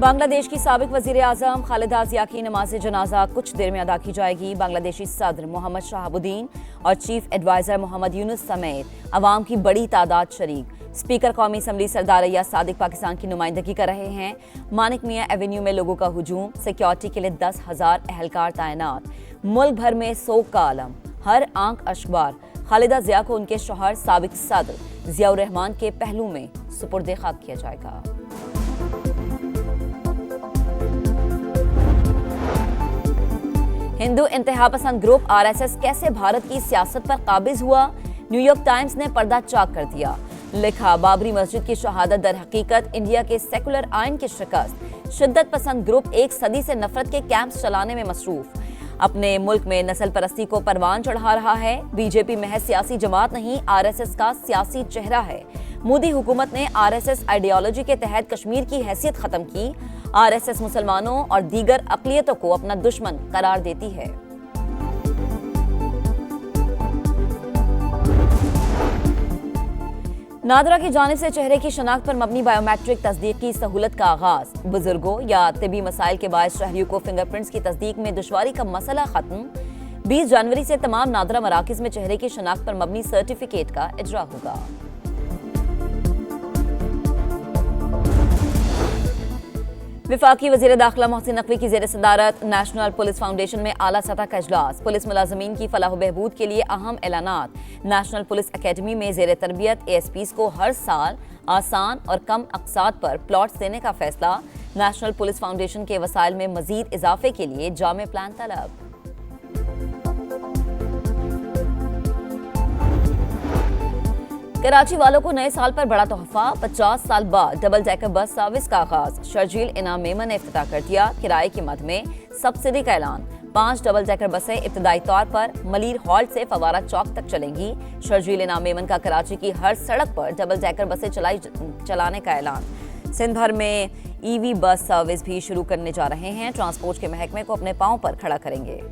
बांग्लादेश की साबिक वजीर आजम खालिदा जिया की नमाज जनाजा कुछ देर में अदा की जाएगी। बांग्लादेशी सदर मोहम्मद शहाबुद्दीन और चीफ एडवाइजर मोहम्मद यूनुस समेत अवाम की बड़ी तादाद शरीक। स्पीकर कौमी असम्बली सरदार अय्याज सादिक पाकिस्तान की नुमाइंदगी कर रहे हैं। मानिक मियां एवेन्यू में लोगों का हुजूम, सिक्योरिटी के लिए 10,000 एहलकार तैनात। मुल्क भर में सोग का आलम, हर आंख अशबार। खालिदा जिया को उनके शौहर साबिक सदर जियाउर रहमान के पहलू में सुपुर्द खाक किया जाएगा। हिंदू इंतहा पसंद ग्रुप आरएसएस कैसे भारत की सियासत पर काबिज हुआ, न्यूयॉर्क टाइम्स ने पर्दा चाक कर दिया। लिखा, बाबरी मस्जिद की शहादत दर हकीकत इंडिया के सेकुलर आइन की शिकस्त। शिद्दत पसंद ग्रुप एक सदी से नफरत के कैंप्स चलाने में मसरूफ, अपने मुल्क में नस्ल परस्ती को परवान चढ़ा रहा है। बीजेपी महज सियासी जमात नहीं, आरएसएस का सियासी चेहरा है। मोदी हुकूमत ने आरएसएस आइडियोलॉजी के तहत कश्मीर की हैसियत खत्म की। आरएसएस मुसलमानों और दीगर अक़लियतों को अपना दुश्मन करार देती है। नादरा की जानिब से चेहरे की शनाख्त पर मबनी बायोमेट्रिक तस्दीक की सहूलत का आगाज। बुजुर्गों या तिबी मसाइल के बायस शहरियों को फिंगरप्रिंट्स की तस्दीक में दुश्वारी का मसला खत्म। 20 जनवरी से तमाम नादरा मराकिज में चेहरे की शनाख्त पर मबनी सर्टिफिकेट का इजरा होगा। विफाकी वज़ीर दाखिला मोहसिन नकवी की ज़ेर सदारत नेशनल पुलिस फाउंडेशन में आला सतह का इजलास। पुलिस मुलाजमीन की फलाह बहबूद के लिए अहम ऐलानात। नेशनल पुलिस अकेडमी में ज़ेर तरबियत एएसपीज़ को हर साल आसान और कम अक़सात पर प्लॉट्स देने का फैसला। नेशनल पुलिस फाउंडेशन के वसाइल में मजीद इजाफे के लिए जामे प्लान तलब। कराची वालों को नए साल पर बड़ा तोहफा, 50 साल बाद डबल डेकर बस सर्विस का आगाज। शर्जील इनाम मेमन ने इफ्तिताह कर दिया। किराए की मद में सब्सिडी का ऐलान। 5 डबल डेकर बसें इब्तदाई तौर पर मलीर हॉल्ट से फवारा चौक तक चलेंगी। शर्जील इनाम मेमन का कराची की हर सड़क पर डबल डेकर बसें चलाने का ऐलान। सिंध भर में ईवी बस सर्विस भी शुरू करने जा रहे हैं। ट्रांसपोर्ट के महकमे को अपने पांव पर खड़ा करेंगे।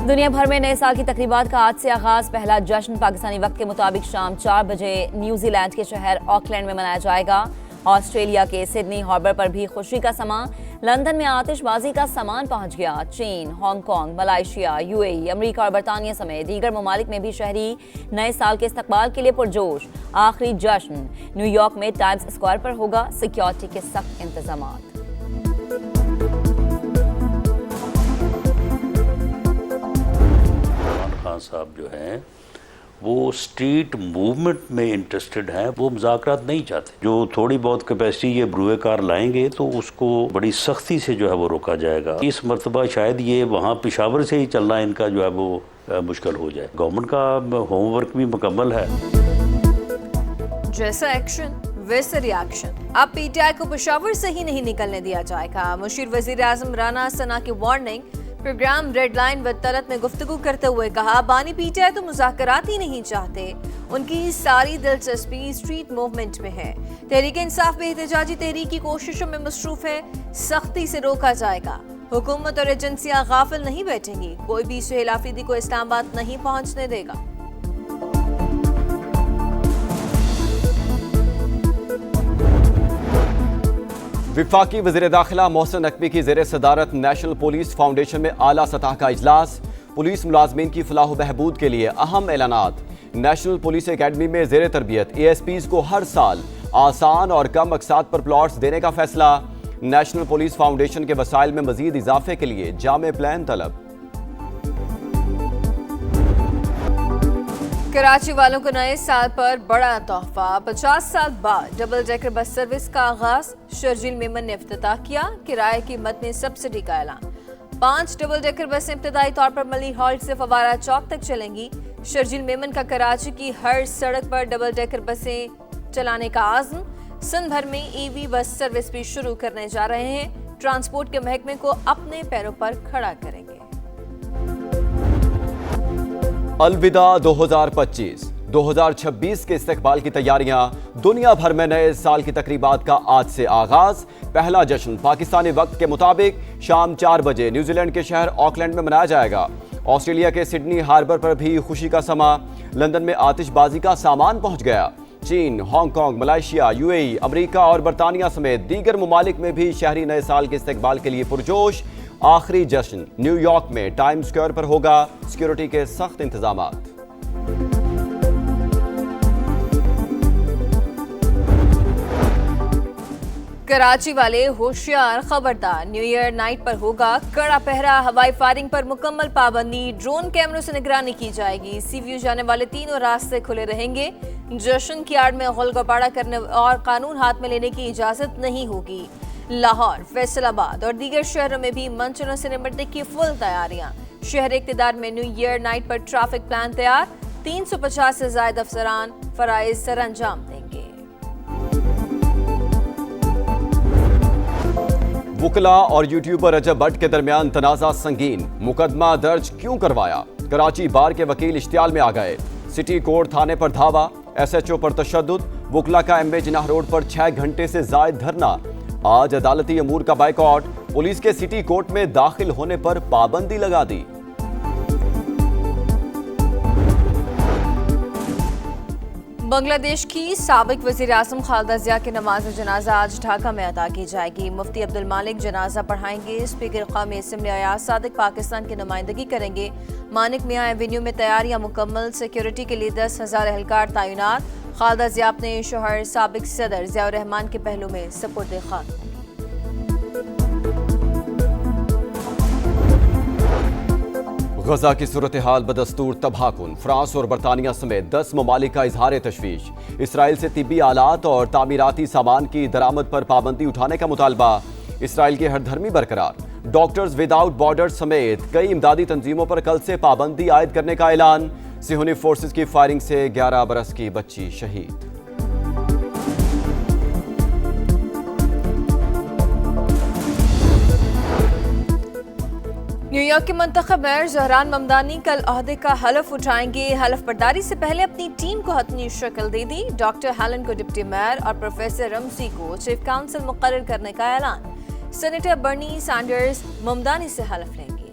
दुनिया भर में नए साल की तकरीबात का आज से आगाज। पहला जश्न पाकिस्तानी वक्त के मुताबिक शाम 4 बजे न्यूजीलैंड के शहर ऑकलैंड में मनाया जाएगा। ऑस्ट्रेलिया के सिडनी हार्बर पर भी खुशी का समा। लंदन में आतिशबाजी का सामान पहुंच गया। चीन, हांगकांग, मलाइशिया, यूएई, अमेरिका और बरतानिया समेत दीगर ममालिक में भी शहरी नए साल के इस्तकबाल के लिए पुरजोश। आखिरी जश्न न्यूयॉर्क में टाइम्स स्क्वायर पर होगा। सिक्योरिटी के सख्त इंतजामात। खान साहब जो हैं वो स्ट्रीट मूवमेंट में इंटरेस्टेड हैं, वो मुज़ाकरात नहीं चाहते। जो थोड़ी बहुत कैपेसिटी ये ब्रुए कार लाएंगे तो उसको बड़ी सख्ती से जो है वो रोका जाएगा। इस मरतबा शायद ये वहाँ पेशावर से ही चलना इनका जो है वो मुश्किल हो जाए। गवर्नमेंट का होमवर्क भी मुकम्मल है। जैसा एक्शन वैसे रिएक्शन। अब पीटीआई को पेशावर से ही नहीं निकलने दिया जाएगा। मुशीर वजीर आजम राना सना की वार्निंग। प्रोग्राम रेड लाइन व तलत में गुफ्तगू करते हुए कहा, बानी पीटीआई तो मुज़ाकरात ही नहीं चाहते, उनकी सारी दिलचस्पी स्ट्रीट मूवमेंट में है। तहरीक इंसाफ में एहतजाजी तहरीक की कोशिशों में मसरूफ है, सख्ती से रोका जाएगा। हुकूमत और एजेंसियां गाफिल नहीं बैठेंगी, कोई भी सुहेल आफरीदी को इस्लामाबाद नहीं पहुंचने देगा। विफाकी वज़ीर दाखिला मोहसिन नकवी की ज़ेर सदारत नेशनल पुलिस फाउंडेशन में आला सतह का इजलास। पुलिस मुलाजमीन की फलाह बहबूद के लिए अहम ऐलानात। नेशनल पुलिस अकेडमी में ज़ेर तरबियत एएसपीज़ को हर साल आसान और कम अक़सात पर प्लॉट्स देने का फैसला। नेशनल पुलिस फाउंडेशन के वसाइल में मजीद इजाफे के लिए जामे प्लान तलब। कराची वालों को नए साल पर बड़ा तोहफा, 50 साल बाद डबल डेकर बस सर्विस का आगाज। शर्जील मेमन ने इफ्तिताह किया। किराए की मद में सब्सिडी का ऐलान। 5 डबल डेकर बसें इब्तदाई तौर पर मली हॉल्ट से फवारा चौक तक चलेंगी। शर्जील मेमन का कराची की हर सड़क पर डबल डेकर बसें चलाने का आज़म। सिंध भर में ईवी बस सर्विस भी शुरू करने जा रहे हैं। ट्रांसपोर्ट के महकमे को अपने पैरों पर खड़ा करेंगे। अलविदा 2025। 2026 के इस्तकबाल की तैयारियां। दुनिया भर में नए साल की तकरीबात का आज से आगाज। पहला जश्न पाकिस्तानी वक्त के मुताबिक शाम 4 बजे न्यूजीलैंड के शहर ऑकलैंड में मनाया जाएगा। ऑस्ट्रेलिया के सिडनी हार्बर पर भी खुशी का समा। लंदन में आतिशबाजी का सामान पहुंच गया। चीन, हांगकांग, मलेशिया, यूएई, अमेरिका और बरतानिया समेत दीगर ममालिक में भी शहरी नए साल के इस्तकबाल के लिए पुरजोश। आखिरी जश्न न्यूयॉर्क में टाइम स्क्वायर पर होगा। सिक्योरिटी के सख्त इंतजामात। कराची वाले होशियार, खबरदार, न्यू ईयर नाइट पर होगा कड़ा पहरा। हवाई फायरिंग पर मुकम्मल पाबंदी। ड्रोन कैमरों से निगरानी की जाएगी। सी व्यू जाने वाले तीनों रास्ते खुले रहेंगे। जश्न की आड़ में गोलगप्पा करने और कानून हाथ में लेने की इजाजत नहीं होगी। लाहौर, फैसलाबाद और दीगर शहरों में भी मंचरों से निपटने की फुल तैयारियां। शहर इक़्तिदार में न्यू ईयर नाइट पर ट्रैफिक प्लान तैयार। 350 से ज्यादा अफसरान फराइज सर अंजाम देंगे। वुकला और यूट्यूबर रजब भट्ट के दरमियान तनाजा संगीन। मुकदमा दर्ज क्यों करवाया? कराची बार के वकील इश्तियाल में आ गए। सिटी कोर्ट थाने पर धावा। SHO पर तशद्दुद। वुकला का MA जिनाह रोड पर 6 घंटे से जायद धरना। आज अदालती अमूर का बाइकआउट। पुलिस के सिटी कोर्ट में दाखिल होने पर पाबंदी लगा दी। बांग्लादेश की साबिक वज़ीर आज़म खालिदा ज़िया की नमाज जनाजा आज ढाका में अदा की जाएगी। मुफ्ती अब्दुल मालिक जनाजा पढ़ाएंगे। स्पीकर कौमी असम्बली अयाज सादिक पाकिस्तान की नुमाइंदगी करेंगे। मानिक मियां एवेन्यू में तैयारियां मुकम्मल। सिक्योरिटी के लिए 10,000 एहलकार तैनात। खालिदा ज़िया अपने शोहर साबिक सदर ज़िया रहमान के पहलू में सपुर्द खाक। गजा की सूरत हाल बदस्तूर तबाहकुन। फ्रांस और बरतानिया समेत 10 ममालिक का इजहार तशवीश। इसराइल से तिब्बी आलात और तामीराती सामान की दरामद पर पाबंदी उठाने का मुतालबा। इसराइल की हरधर्मी बरकरार। डॉक्टर्स विदाउट बॉर्डर्स समेत कई इमदादी तंजीमों पर कल से पाबंदी आयद करने का ऐलान। सिहोनी फोर्सेस की फायरिंग से 11 बरस की बच्ची शहीद। न्यूयॉर्क के मुंतखब मेयर जहरान ममदानी कल ओहदे का हलफ उठाएंगे। हलफ बर्दारी से पहले अपनी टीम को हतमी शक्ल दे दी। डॉक्टर हेलन को डिप्टी मेयर और प्रोफेसर रमसी को चीफ काउंसिल मुकर्रर करने का ऐलान। सेनेटर बर्नी सैंडर्स ममदानी से हलफ लेंगे।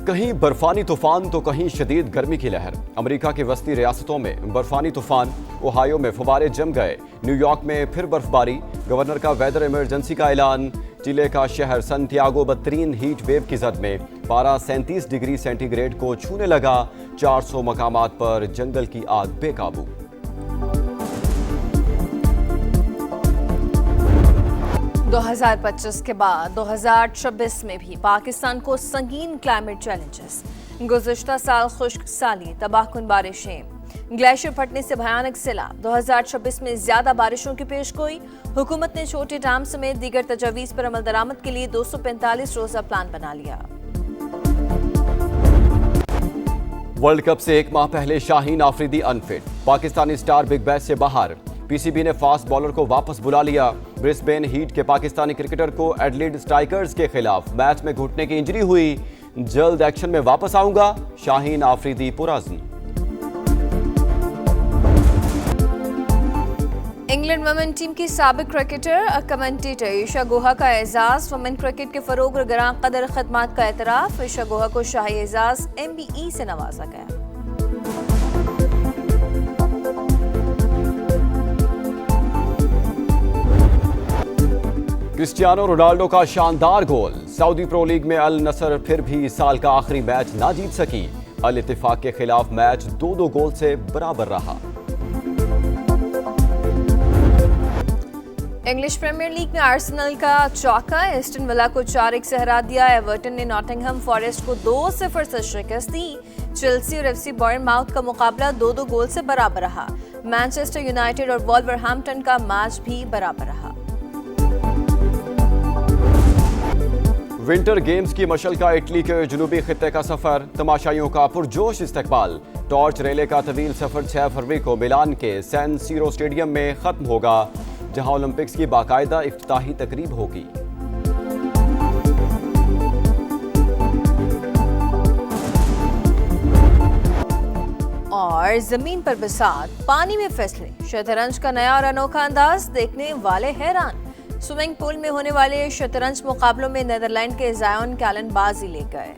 कहीं बर्फानी तूफान तो कहीं शदीद गर्मी की लहर। अमेरिका की वस्ती रियासतों में बर्फानी तूफान। ओहायो में फवारे जम गए। न्यूयॉर्क में फिर बर्फबारी। गवर्नर का वेदर इमरजेंसी का ऐलान। चिले का शहर संटियागो बदतरीन हीट वेव की जद में। पारा 37 डिग्री सेंटीग्रेड को छूने लगा। 400 मकामात पर जंगल की आग बेकाबू। दो 2025 के बाद 2026 में भी पाकिस्तान को संगीन क्लाइमेट चैलेंजेस। गुज़िश्ता साल खुश्क साली, तबाहकुन बारिशें, ग्लेशियर फटने से भयानक सैलाब। 2026 में ज्यादा बारिशों की पेशगोई। हुकूमत ने छोटे डैम समेत दीगर तजावीज़ पर अमल दरामद के लिए 245 रोजा प्लान बना लिया। वर्ल्ड कप से 1 माह पहले Shaheen Afridi unfit. Pakistani star big bash से बाहर। PCB ने फास्ट बॉलर को वापस बुला लिया। ब्रिस्बेन हीट के पाकिस्तानी क्रिकेटर को एडलेड स्ट्राइकर्स के खिलाफ मैच में घुटने की इंजरी हुई। जल्द एक्शन में वापस आऊंगा, शाहीन आफरीदी पुरअज़्म। इंग्लैंड वुमेन टीम की साबिक क्रिकेटर कमेंटेटर ईशा गुहा का एजाज। वुमेन क्रिकेट के फरोग और ग्रां कदर खदमात का एतराफ। ईशा गुहा को शाही एजाज MBE से नवाजा गया। क्रिस्टियानो रोनाल्डो का शानदार गोल। सऊदी प्रो लीग में अल नसर फिर भी साल का आखिरी मैच ना जीत सकी। अल इत्तिफाक के खिलाफ मैच 2-2 गोल से बराबर रहा। इंग्लिश प्रीमियर लीग में आर्सेनल का चौका। एस्टन विला को 4-1 से हरा दिया। एवर्टन ने नॉटिंघम फॉरेस्ट को 2-0 से शिकस्त दी। चेल्सी और FC बॉर्नमाउथ का मुकाबला 2-2 गोल से बराबर रहा। मैनचेस्टर यूनाइटेड और वॉल्वरहैम्पटन का मैच भी बराबर रहा। विंटर गेम्स की मशल का इटली के जनूबी खित्ते का सफर। तमाशाइयों का पुरजोश इस्तकबाल। टॉर्च रेले का तवील सफर 6 फरवरी को मिलान के सैन सीरो स्टेडियम में खत्म होगा, जहां ओलंपिक्स की बाकायदा इफ्तिताही तकरीब होगी। और जमीन पर बसात, पानी में फैसले। शतरंज का नया और अनोखा अंदाज, देखने वाले हैरान। स्विमिंग पूल में होने वाले शतरंज मुकाबलों में नीदरलैंड के जायन कैलन बाजी ले गए।